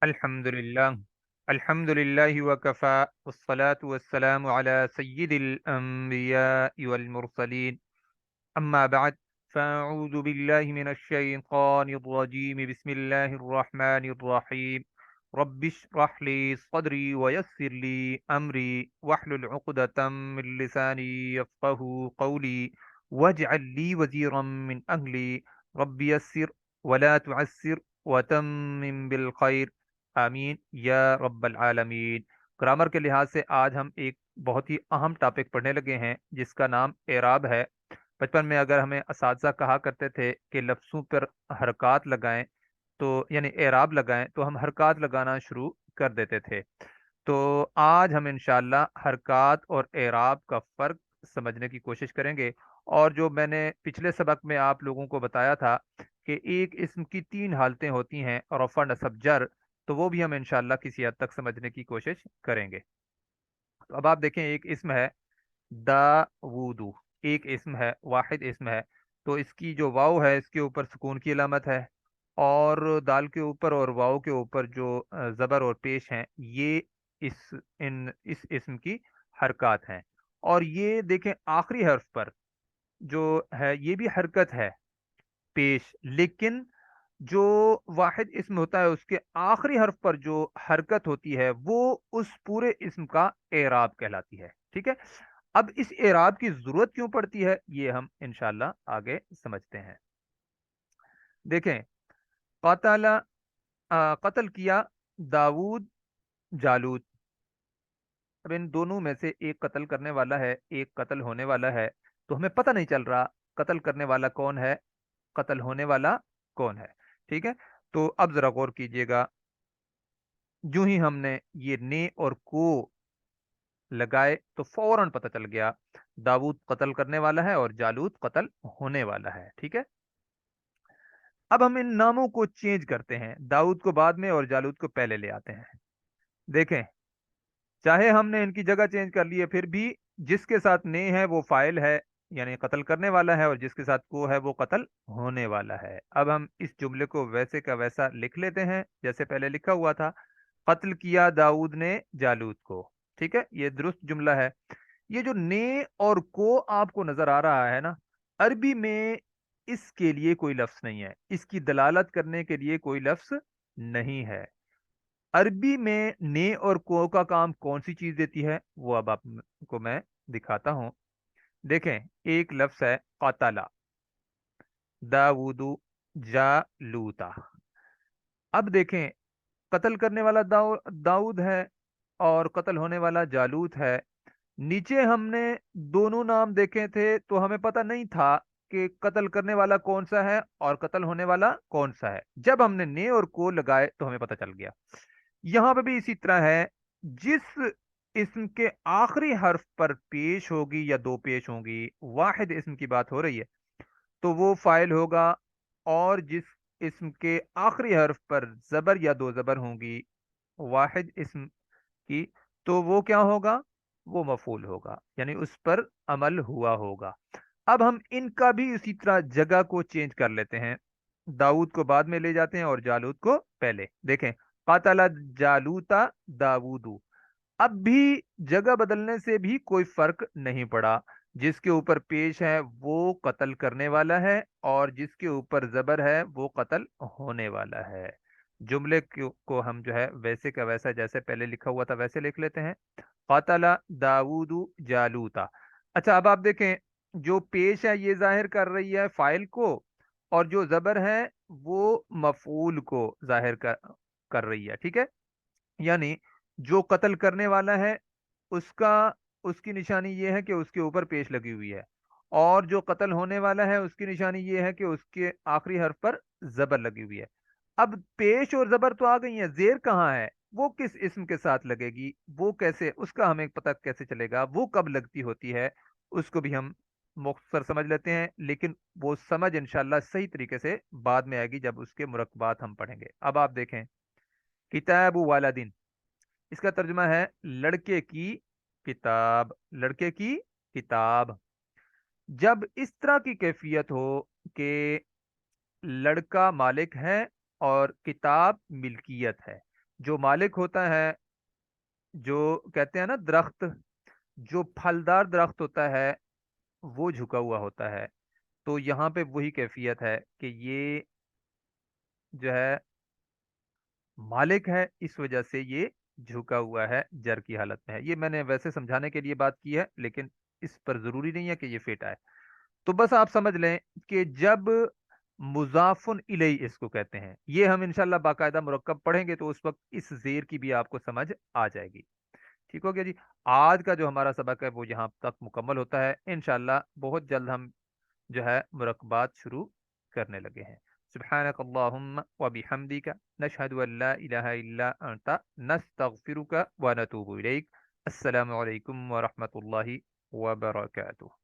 अल्हम्दुलिल्लाह अल्हम्दुलिल्लाहि वकफ़ा वस्सलातु वस्सलामु अला सय्यिदिल अंबियाइ वल मुरसलीन अम्मा बअद फ़अऊज़ु बिल्लाहि मिनश शैतानिर रजीम बिस्मिल्लाहिर रहमानिर रहीम रब्बिश्रह ली सदरी वयस्सिर ली अमरी वहलुल उक़दतम मिन लिसानी यफ़क़हू क़ौली वजअल ली वज़ीरम मिन अहली रब्बि यस्सिर वला तुअस्सिर वतम्मिम बिल खैर आमीन या रब्बल आलमीन। ग्रामर के लिहाज से आज हम एक बहुत ही अहम टॉपिक पढ़ने लगे हैं जिसका नाम एराब है। बचपन में अगर हमें असातिज़ा कहा करते थे कि लफ्ज़ों पर हरकत लगाएं तो यानी एराब लगाएं तो हम हरकत लगाना शुरू कर देते थे। तो आज हम इंशाअल्लाह हरकत और एराब का फ़र्क समझने की कोशिश करेंगे। और जो मैंने पिछले सबक में आप लोगों को बताया था कि एक इसम की तीन हालतें होती हैं रफ़ा नसब जर, तो वो भी हम इंशाअल्लाह किसी हद तक समझने की कोशिश करेंगे। तो अब आप देखें, एक इसम है दावूदू, एक इसम है, वाहिद इसम है। तो इसकी जो वाव है इसके ऊपर सुकून की अलामत है, और दाल के ऊपर और वाव के ऊपर जो ज़बर और पेश हैं ये इस इसम की हरकत हैं। और ये देखें आखिरी हर्फ पर जो है ये भी हरकत है पेश, लेकिन जो वाहिद इस्म होता है उसके आखिरी हर्फ पर जो हरकत होती है वो उस पूरे इस्म का एराब कहलाती है। ठीक है, अब इस एराब की जरूरत क्यों पड़ती है ये हम इंशाल्लाह आगे समझते हैं। देखें, कतला कत्ल किया दाऊद जालूत। अब इन दोनों में से एक कत्ल करने वाला है, एक कत्ल होने वाला है, तो हमें पता नहीं चल रहा कत्ल करने वाला कौन है, कत्ल होने वाला कौन है। ठीक है, तो अब जरा गौर कीजिएगा, जो ही हमने ये ने और को लगाए तो फौरन पता चल गया दाऊद कत्ल करने वाला है और जालूत कत्ल होने वाला है। ठीक है, अब हम इन नामों को चेंज करते हैं, दाऊद को बाद में और जालूत को पहले ले आते हैं। देखें, चाहे हमने इनकी जगह चेंज कर ली है फिर भी जिसके साथ ने है वो फाइल है, यानी कत्ल करने वाला है, और जिसके साथ को है वो कत्ल होने वाला है। अब हम इस जुमले को वैसे का वैसा लिख लेते हैं जैसे पहले लिखा हुआ था, कत्ल किया दाऊद ने जालूत को। ठीक है, ये दुरुस्त जुमला है। ये जो ने और को आपको नजर आ रहा है ना, अरबी में इसके लिए कोई लफ्ज नहीं है, इसकी दलालत करने के लिए कोई लफ्ज नहीं है। अरबी में ने और को का काम कौन सी चीज देती है वो अब आपको मैं दिखाता हूं। देखें, एक लफ्ज है कतला दाऊदू जालूता। अब देखें, कत्ल करने वाला दाऊद है और कत्ल होने वाला जालूत है। नीचे हमने दोनों नाम देखे थे तो हमें पता नहीं था कि कत्ल करने वाला कौन सा है और कत्ल होने वाला कौन सा है। जब हमने ने और को लगाए तो हमें पता चल गया। यहां पे भी इसी तरह है, जिस इस्म के आखिरी हर्फ पर पेश होगी या दो पेश होंगी, वाहिद इस्म की बात हो रही है, तो वो फाइल होगा। और जिस इस्म के आखिरी हर्फ पर जबर या दो जबर होंगी वाहिद इस्म की, तो वो क्या होगा, वो मफूल होगा, यानी उस पर अमल हुआ होगा। अब हम इनका भी इसी तरह जगह को चेंज कर लेते हैं, दाऊद को बाद में ले जाते हैं और जालूद को पहले। देखें, कातला जालूता दाऊदू, अब भी जगह बदलने से भी कोई फर्क नहीं पड़ा। जिसके ऊपर पेश है वो कत्ल करने वाला है और जिसके ऊपर जबर है वो कत्ल होने वाला है। जुमले को हम जो है वैसे का वैसा जैसे पहले लिखा हुआ था वैसे लिख लेते हैं, कतला दाऊदू जालूता। अच्छा, अब आप देखें, जो पेश है ये जाहिर कर रही है फाइल को, और जो जबर है वो मफूल को जाहिर कर रही है। ठीक है, यानी जो कत्ल करने वाला है उसका उसकी निशानी ये है कि उसके ऊपर पेश लगी हुई है, और जो कत्ल होने वाला है उसकी निशानी ये है कि उसके आखिरी हर्फ पर जबर लगी हुई है। अब पेश और जबर तो आ गई है, जेर कहाँ है, वो किस इस्म के साथ लगेगी, वो कैसे, उसका हमें पता कैसे चलेगा, वो कब लगती होती है, उसको भी हम मुख्तसर समझ लेते हैं। लेकिन वो समझ इंशाल्लाह सही तरीके से बाद में आएगी जब उसके मुरक्बात हम पढ़ेंगे। अब आप देखें, किताब वाला दिन, इसका तर्जुमा है लड़के की किताब, लड़के की किताब। जब इस तरह की कैफियत हो कि लड़का मालिक है और किताब मिल्कियत है, جو مالک ہوتا ہے، جو کہتے ہیں نا درخت، جو پھلدار درخت ہوتا ہے وہ جھکا ہوا ہوتا ہے، تو یہاں پہ وہی کیفیت ہے کہ یہ جو ہے مالک ہے، اس وجہ سے یہ جھکا ہوا ہے، جر کی حالت میں ہے۔ یہ میں نے ویسے سمجھانے کے لیے بات کی ہے، لیکن اس پر ضروری نہیں ہے کہ یہ فیٹا ہے۔ تو بس آپ سمجھ لیں کہ جب مضافن الیہ اس کو کہتے ہیں، یہ ہم انشاءاللہ باقاعدہ مرکب پڑھیں گے تو اس وقت اس زیر کی بھی آپ کو سمجھ آ جائے گی۔ ٹھیک ہو گیا جی؟ آج کا جو ہمارا سبق ہے وہ یہاں تک مکمل ہوتا ہے، انشاءاللہ بہت جلد ہم جو ہے مرکبات شروع کرنے لگے ہیں۔ سبحانک اللہم و بحمدک، نشہد ان لا الہ الا انت، نستغفرک و نتوب الیک۔ السلام علیکم ورحمۃ اللہ وبرکاتہ۔